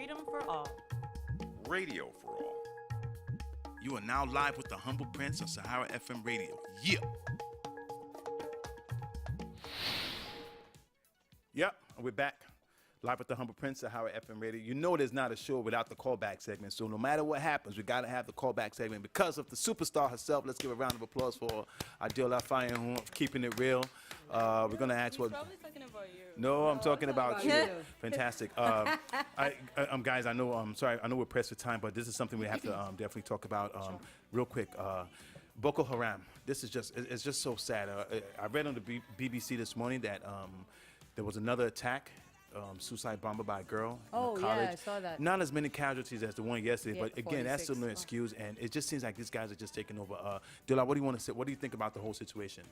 freedom for all. Radio for all. You are now live with the Humble Prince on Sahara FM Radio. Yeah. Yep, we're back. Live with the Humble Prince, Sahara FM Radio. You know there's not a show without the callback segment, so no matter what happens, we got to have the callback segment because of the superstar herself. Let's give a round of applause for Adeola Fayehun, keeping it real. We're going to ask what... Probably talking about you. No, I'm talking about you. Fantastic. Guys, I know, sorry, I know we're pressed for time, but this is something we have to definitely talk about real quick. Boko Haram, this is just, it's just so sad. I read on the BBC this morning that there was another attack, suicide bomber by a girl in college. Yeah, I saw that. Not as many casualties as the one yesterday, Yeah, but again, that's still no excuse, and it just seems like these guys are just taking over. Dila, what do you want to say? What do you think about the whole situation?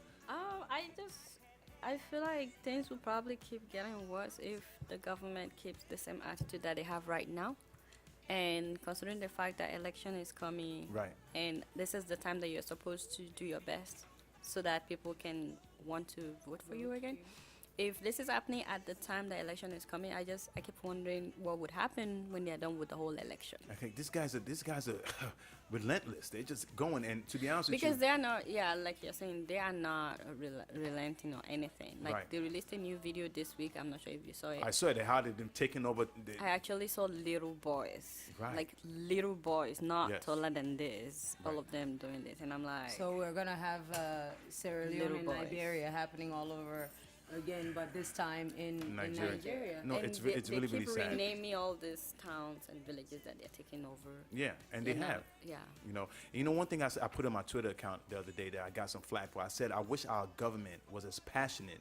I feel like things will probably keep getting worse if the government keeps the same attitude that they have right now. And considering the fact that election is coming, Right. and this is the time that you're supposed to do your best so that people can want to vote for you again. If this is happening at the time the election is coming, I keep wondering what would happen when they're done with the whole election. I think these guys are relentless. They're just going, and to be honest with you, Because they are not, like you're saying, they are not relenting or anything. Like, Right. they released a new video this week. I'm not sure if you saw it. I saw it. How they've been taking over. I actually saw little boys. Right. Like, little boys, not Yes. taller than this. All Right. of them doing this. And I'm like... So we're going to have Sierra Leone Little and boys. Liberia happening all over again, but this time in Nigeria. No, And it's they really, keep really sad. renaming all these towns and villages that they're taking over. Yeah, and they You know, have. Yeah. You know, one thing I put on my Twitter account the other day that I got some flack for. I said I wish our government was as passionate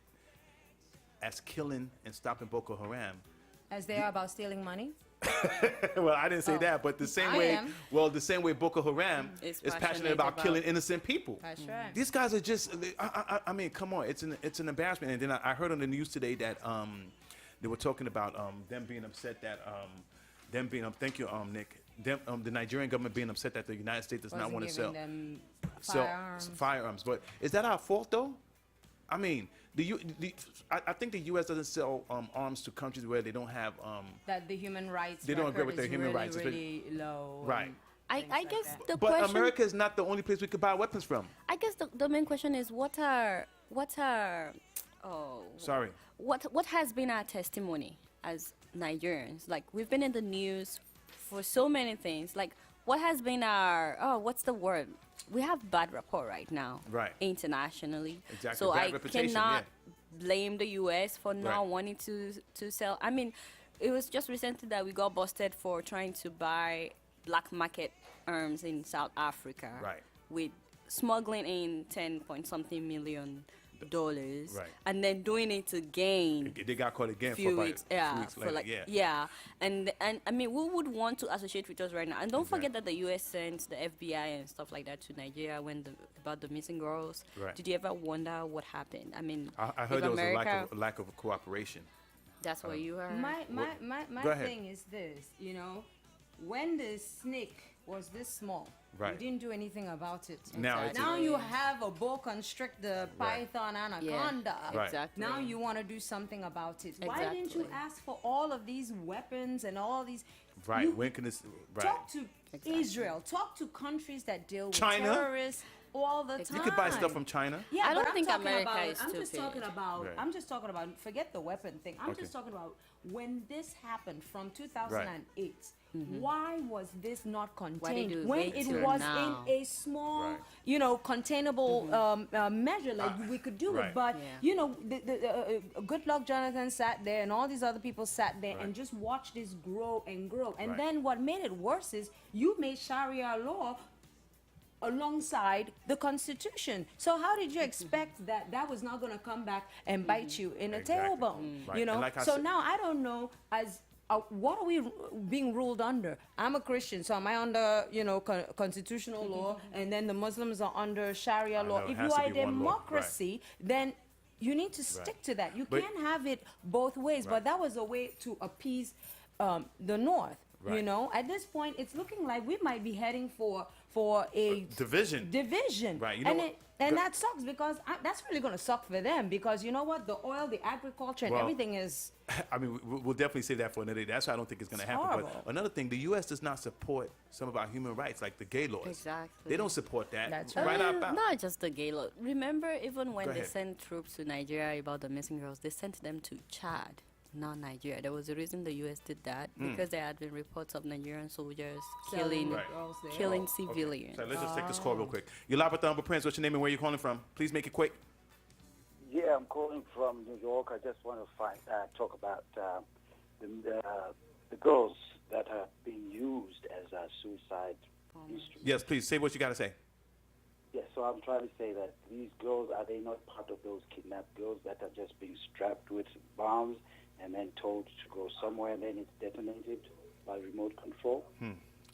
as killing and stopping Boko Haram. As they are about stealing money? Well, I didn't say that, but the same I way, am. the same way Boko Haram Is is passionate passionate about about- killing innocent people. That's right. These guys are just, I mean, come on, it's an embarrassment. And then I heard on the news today that they were talking about them being upset that, thank you, Nick, the Nigerian government being upset that the United States does not Wasn't want to giving sell them sell firearms. firearms. But is that our fault, though? I mean, I think the U.S. doesn't sell arms to countries where they don't have... That the human rights They don't agree record with their is human really, rights. really low. Right. and I things like guess that. the But question... America is not the only place we could buy weapons from. I guess the main question is what has been our testimony as Nigerians? Like, we've been in the news for so many things. Like, what has been our what's the word? We have bad rapport right now, Right. internationally. Exactly. So Bad I reputation, cannot blame the U.S. for not Right. wanting to sell. I mean, it was just recently that we got busted for trying to buy black market arms in South Africa. Right. With smuggling in 10-point-something million dollars, Right. and then doing it again. They got caught again Few for weeks, about 2 weeks for later. like yeah. and I mean, we would want to associate with us right now, and don't Exactly. forget that the U.S. sent the FBI and stuff like that to Nigeria about the missing girls. Right. Did you ever wonder what happened? I mean, I heard if there was America, a lack of cooperation. that's what you heard. My Go ahead. thing is this, when the snake was this small, Right. you didn't do anything about it. Now it's Now you have a boa constrictor, python, anaconda. Right. Exactly. Now you want to do something about it. Why didn't you Exactly. ask for all of these weapons and all these? Right. You When can this? Right. talk to Exactly. Israel. Talk to countries that deal with China? terrorists all the time. You could buy stuff from China. Yeah, I but don't I'm think talking America about, is I'm just stupid. talking about. Right. I'm just talking about. Forget the weapon thing. I'm Okay. just talking about when this happened from 2008. Why was this not Why did contained you when wait it till was now? in a small, Right. containable measure? Like we could do right. it, but Yeah. good luck. Jonathan sat there, and all these other people sat there Right. and just watched this grow and grow. And Right. then what made it worse is you made Sharia law alongside the Constitution. So how did you expect that was not going to come back and bite you in a Exactly. tailbone? Right. You know. And like I So said- now I don't know what are we being ruled under? I'm a Christian, so am I under constitutional law? And then the Muslims are under Sharia law. know, it If has you to are a be one law. Right. democracy, then you need to stick to that. You But- can't have it both ways. Right. But that was a way to appease the North. You Right. know, at this point, it's looking like we might be heading for a Division. division. Right, you know and what? that sucks because that's really going to suck for them because you know what, the oil, the agriculture, and Well, everything is. I mean, we'll definitely say that for another day. That's why I don't think it's going to It's happen. horrible. But another thing, the U.S. does not support some of our human rights, like the gay laws. Exactly. They don't support that. That's right. right. Out. Not just the gay law. Remember, even when Go they ahead. sent troops to Nigeria about the missing girls, they sent them to Chad, not Nigeria. There was a reason the U.S. did that because there had been reports of Nigerian soldiers killing, Selling Right. girls there. killing Okay. civilians. So let's just take this call real quick. You're live with the Humble Prince. What's your name and where you calling from? Please make it quick. Yeah, I'm calling from New York. I just want to talk about the girls that are being used as suicide instruments. Yes, please say what you got to say. Yes, so I'm trying to say that these girls, are they not part of those kidnapped girls that are just being strapped with bombs and then told to go somewhere and then it's detonated by remote control?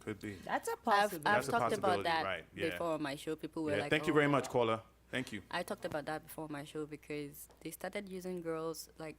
Could be. That's a I've possibility. That's a talked about possibility, that right, yeah. before on my show. People were Yeah, like, thank you very "Oh, much, caller. Thank you. I talked about that before my show because they started using girls like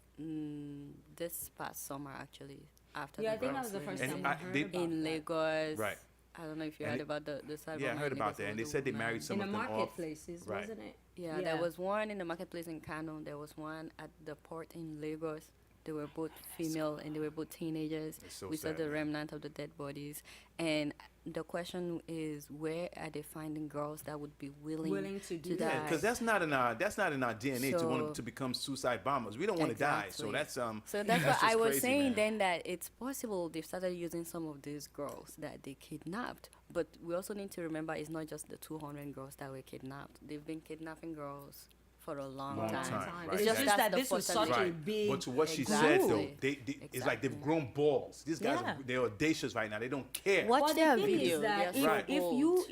this past summer actually after Yeah, the I think that girls was the were first And time I- I heard they- about in that. Lagos. Right. I don't know if you And heard it- about the side. Yeah, I heard about that. And they said they married some In the of them off. marketplaces, Right. wasn't it? Yeah, there was one in the marketplace in Kano. There was one at the port in Lagos. They were both female and they were both teenagers. It's so We saw sad, the man. remnant of the dead bodies. And the question is, where are they finding girls that would be willing To do die? that. Yeah, because that's not in our DNA to want So- to become suicide bombers. We don't want to die. So Exactly. that's So that's just what I was crazy, saying man. then, that it's possible they've started using some of these girls that they kidnapped. But we also need to remember it's not just the 200 girls that were kidnapped. They've been kidnapping girls for a long Long time. time, right. It's Exactly. just that the this was first such time. a Right. big. But to what she said though, Exactly. it's like they've Exactly. grown balls. These guys, Yeah. they're audacious right now. They don't care. Watch Well, their the thing video. is that They're if, so Right. if bold. you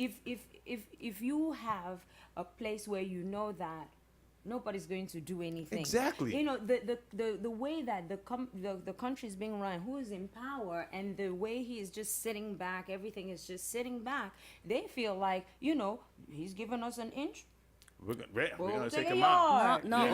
if you have a place where you know that nobody's going to do anything. Exactly. You know the way that the country is being run, who is in power, and the way he is just sitting back, everything is just sitting back. They feel like he's giving us an inch. We're We'll gonna take take a them out. yard. Not You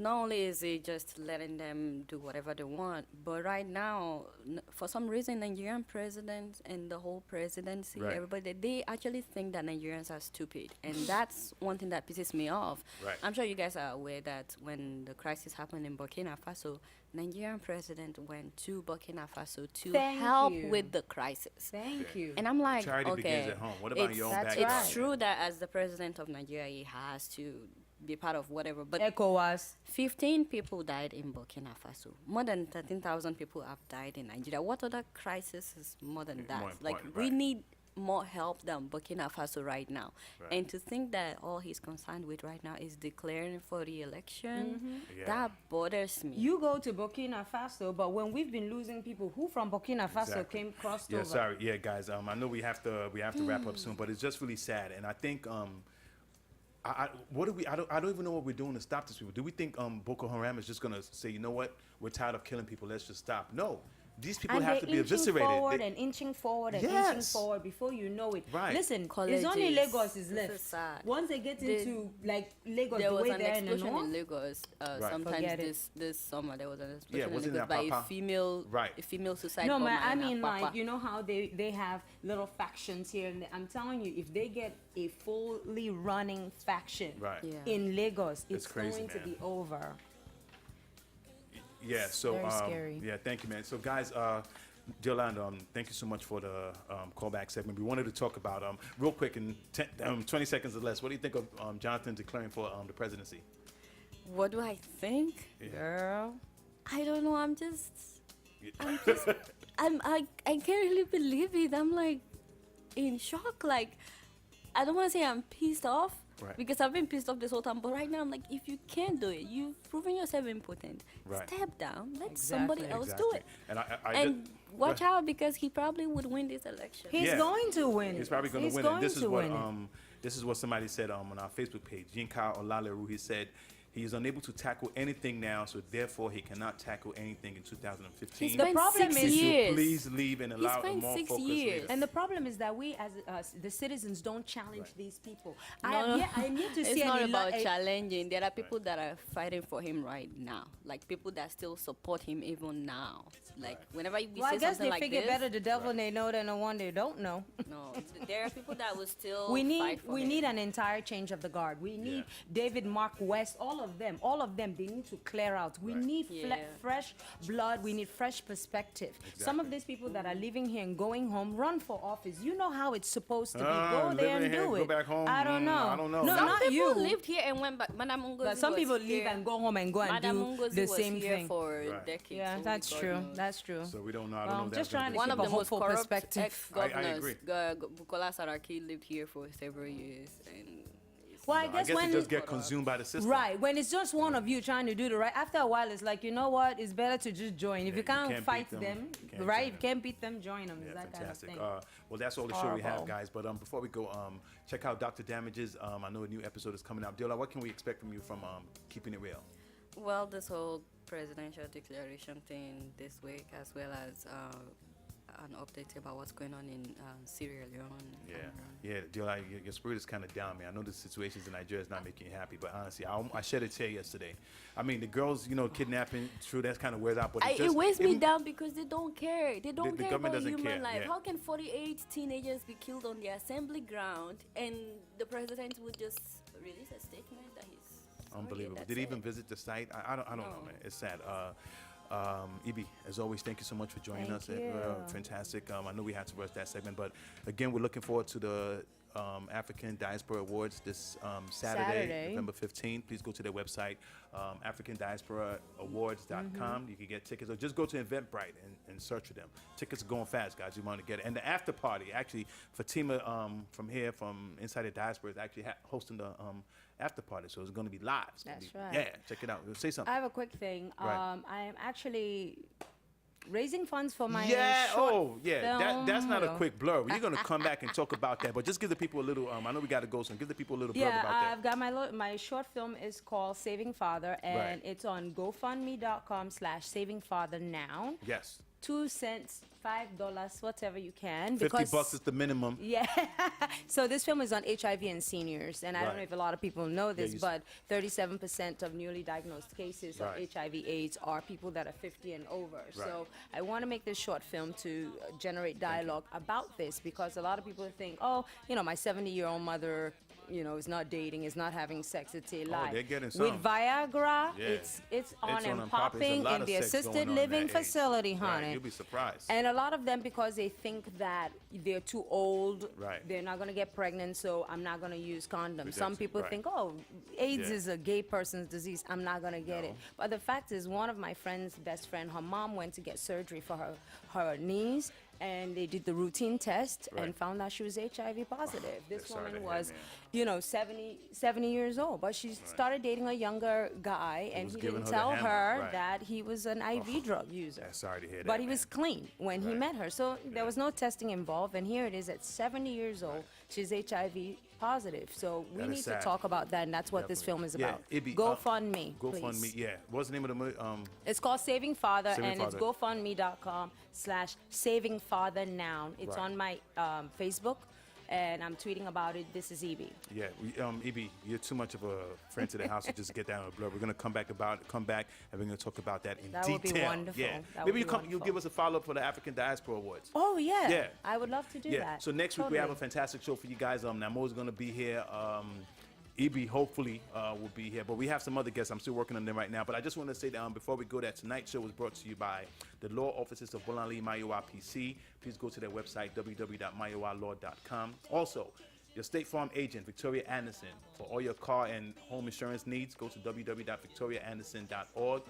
know? only is it just letting them do whatever they want, but right now, for some reason, Nigerian president and the whole presidency, Right. everybody, they actually think that Nigerians are stupid, and that's one thing that pisses me off. Right. I'm sure you guys are aware that when the crisis happened in Burkina Faso, Nigerian president went to Burkina Faso to Thank help you. with the crisis. Thank you. And I'm like, Charity okay, begins at home. What about in your own That's backyard? it's true that as the president of Nigeria, he has to be part of whatever, but ECOWAS. 15 people died in Burkina Faso. More than 13,000 people have died in Nigeria. What other crisis is more than that? more Like, important, we right. need more help than Burkina Faso right now. Right. And to think that all he's concerned with right now is declaring for the election, Yeah. that bothers me. You go to Burkina Faso, but when we've been losing people who from Burkina Faso Exactly. came crossed Yeah, over. sorry. Yeah, guys. I know we have to wrap up soon, but it's just really sad. And I think what do we? I don't even know what we're doing to stop this people. Do we think Boko Haram is just gonna say, you know what, we're tired of killing people, let's just stop? No, these people And have they're to be inching eviscerated. forward They- and inching forward and inching Yes. forward before you know it. Right. Listen, it's Colleges. only Lagos is This left. is sad. Once they get The- into like Lagos, There the was way an they're in the explosion north. in Lagos. Right. Sometimes Forget it. this summer there was an explosion was in it Lagos in by a Apapa? female, Right. a female suicide No, bomber man, I in mean, Apapa. like, you know how they have little factions here, and I'm telling you, if they get a fully running faction Right. Yeah. in Lagos, it's crazy, going to man. be over. Yeah. So Very scary. yeah, thank you, man. So guys, Yolanda, thank you so much for the callback segment. We wanted to talk about real quick in 20 seconds or less. What do you think of Jonathan declaring for the presidency? What do I think, Yeah. girl? I don't know. I'm just, I can't really believe it. I'm like in shock. Like, I don't want to say I'm pissed off Right. because I've been pissed off this whole time. But right now, I'm like, if you can't do it, you've proven yourself impotent. Right. Step down. Let somebody else do it. And And watch out because he probably would win this election. He's Yeah. going to win. He's probably going to win. Going And this is to what win it. this is what somebody said on our Facebook page. Yinka Olaleru, he said He is unable to tackle anything now, so therefore he cannot tackle anything in 2015. He's spent problem 6 is- years. Please leave and allow a spent more 6 focused years. leader. And the problem is that we, as the citizens, don't challenge these people. I No, am yet to it's see not any about challenging. There are people that are fighting for him right now, like people that still support him even now. Like whenever we Well, say I guess something they like figure this, better the devil they know than the one they don't know. no, there are people that will still We fight for we him. need an entire change of the guard. We need David, Mark West, all of them. They need to clear out. We need Yeah. fresh blood. We need fresh perspective. Some of these people that are living here and going home, run for office. You know how it's supposed to be. Go there living and here, do go it. back home? I don't know. I don't know. No, Some not people you. lived here and went back. Madam Ngozi But some was people here. leave and go home and go and Madam do Ngozi the was same here thing. for Right. decades. Yeah, so that's God true. knows. That's true. So we don't know. I don't Well, know. I'm if just that's gonna trying to be- One keep of a the most hopeful corrupt perspective. ex-governors, agree. Bukola Saraki, lived here for several years, and Well, I I guess guess when it just get consumed by the system. right, when it's just one of you trying to do the right, after a while it's like, you know what, it's better to just join. If Yeah, you can't, beat fight them, them, you can't right? join If you can't beat them, join them. Yeah, Is that fantastic. kind of thing. Well, that's all the show we have, Horrible. guys. But before we go, check out Dr. Damages. I know a new episode is coming out. Adeola, what can we expect from you from Keeping It Real? well, this whole presidential declaration thing this week, as well as an update about what's going on in Sierra Leone. Yeah, Adeola, your spirit is kind of down, man. I know the situations in Nigeria is not making you happy, but honestly, I shed a tear yesterday. I mean, the girls, kidnapping, true, that's kind of weird out, but It weighs me down because they don't care. They don't the care government about doesn't human care, life. yeah. How can 48 teenagers be killed on the assembly ground and the president would just release a statement that he's sorry, Unbelievable. that's Did he it. even visit the site? I don't know, No. man. It's sad. Ebba, as always, thank you so much for joining Thank us. you. Fantastic. I know we had to rush that segment, but again, we're looking forward to the African Diaspora Awards this Saturday, November 15th. Please go to their website, AfricanDiasporaAwards.com. You can get tickets, or just go to Eventbrite and search for them. Tickets are going fast, guys. You want to get it. And the after party, actually, Fatima from here, from Inside the Diaspora, is actually hosting the after party, so it's going to be live. It's gonna That's be- right. Yeah, check it out. Say something. I have a quick thing. Right. I am actually raising funds for my Yeah, short that's not a film. quick blur. You're gonna come back and talk about that, but just give the people a little. I know we got to go, so give the people a little blurb Yeah, about I've got my short film is called Saving Father, and Right. it's on GoFundMe.com/SavingFatherNow. that. Yes, 2 cents, $5, whatever you can. $50 is the minimum. Yeah. So this film is on HIV and seniors, and I don't Right. know if a lot of people know this, you s- but 37% of newly diagnosed cases of Right. HIV/AIDS are people that are 50 and over. Right. So I want to make this short film to generate dialogue about this, because a lot of people think, oh, my 70-year-old mother, is not dating, is not having sex, it's a lie. they're getting With some. Viagra, Yeah. it's on on and and popping. There's a popping lot in of the sex going assisted on living that age. facility, Right, honey. you'll be surprised. And a lot of them, because they think that they're too old, Right. they're not going to get pregnant, so I'm not going to use condoms. Some Ridiculous, people right. think, oh, AIDS Yeah. is a gay person's disease, I'm not going to get it. No. But the fact is, one of my friend's best friend, her mom went to get surgery for her knees, and they did the routine test Right. and found out she was HIV positive. This sorry to woman hear, was, man. 70 years old, but she started dating a younger guy, and was he giving didn't her the tell hammer, her right. that he was an IV drug user. Yeah, sorry to hear that. But he man. was clean when he Right. met her. So there was no testing involved. And here it is at 70 years old. She's HIV positive. So we That is need to sad. talk about that. And that's what this Definitely. film is Yeah, about. Ibby, GoFundMe, GoFundMe, please. yeah. What's the name of the movie? It's called Saving Father, Saving and Father. it's GoFundMe.com/SavingFatherNow. It's Right. on my Facebook, and I'm tweeting about it. This is Evie. Yeah, Ibby, you're too much of a friend to the house to just get down a blur. We're gonna come back, and we're gonna talk about that in That detail. would be wonderful. Yeah, That maybe would be you'll wonderful. give us a follow up for the African Diaspora Awards. Oh, yeah. Yeah. I would love to do Yeah. that. So next week we have a Totally. fantastic show for you guys. Namo's gonna be here. Ebba hopefully will be here, but we have some other guests. I'm still working on them right now. But I just want to say that before we go, that tonight's show was brought to you by the law offices of Bolanli Mayowa PC. Please go to their website www.mayowalaw.com. Also, your State Farm agent, Victoria Anderson, for all your car and home insurance needs, go to www.victoriaanderson.org.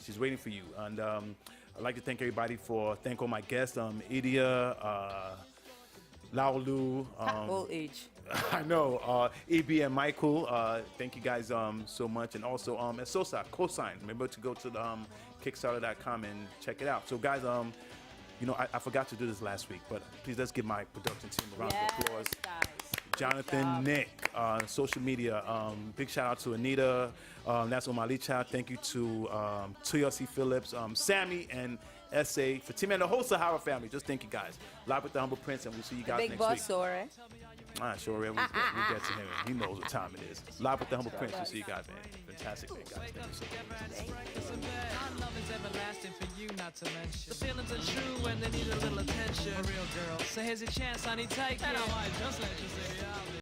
She's waiting for you. And I'd like to thank everybody thank all my guests, Idia, Laolu, Old age. I know, EB and Michael, thank you guys so much. And also, Sosa, Cosign, remember to go to the Kickstarter.com and check it out. So guys, I forgot to do this last week, but please let's give my production team a round of applause. Guys. Jonathan, Nick, social media. Big shout out to Anita. That's Omali Child. Thank you to Toyosi Phillips, Sammy, and SA, Fatima, and the whole Sahara family. Just thank you guys. Live with the Humble Prince, and we'll see you guys Big next boss, week. Sore. Sure, we'll get to him. He knows what time it is. Live with the Humble Prince. We'll see you guys, man. Fantastic, man, guys. Thank you so much. My love is everlasting for you, not to mention. The feelings are true and they need a little attention. For real, girl. So here's a chance, honey, take it. And I might just let you say, yeah.